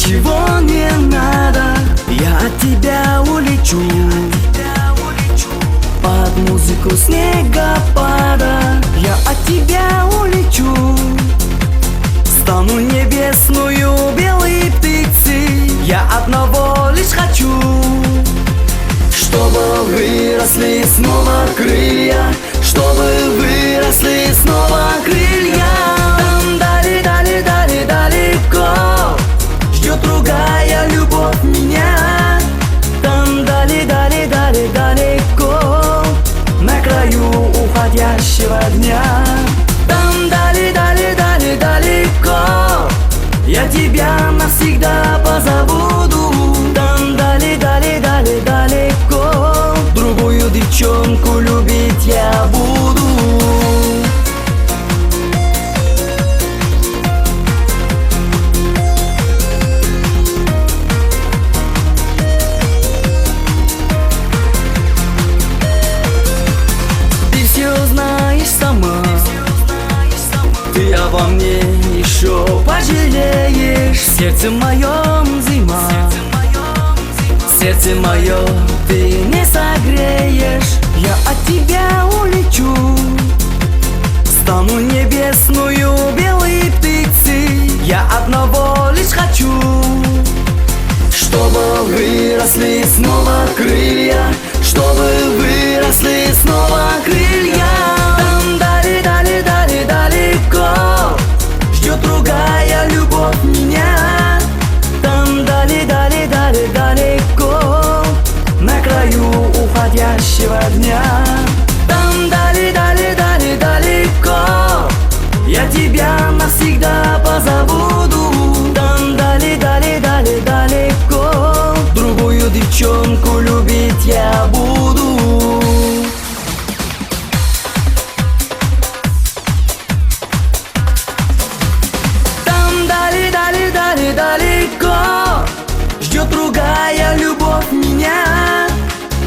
ничего не надо, я от тебя улечу под музыку снегопада. Я от тебя улечу, стану небесную белой птицей. Я одного лишь хочу, чтобы выросли снова крылья, чтобы выросли снова крылья. Там дали далеко ждет другая любовь меня. Там дали далеко на краю уходящего дня. Там дали далеко я тебя навсегда позабуду. Там дали далеко другую девчонку любить я буду. Ты обо мне еще пожалеешь. В сердце моем зима, сердце мое ты не согреешь. Я от тебя улечу, стану небесную белой птицей. Я одного лишь хочу, чтобы выросли снова крылья, чтобы выросли снова крылья. Там дали далеко ждет другая любовь меня. Там дали далеко на краю уходящего дня. Там дали далеко я тебя навсегда позабуду. Там дали далеко другую девчонку любить я буду. Далеко ждет другая любовь меня.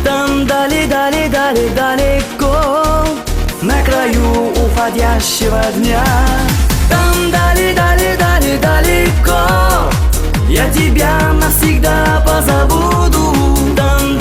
Там дали далеко на краю уходящего дня. Там дали далеко я тебя навсегда позабуду. Там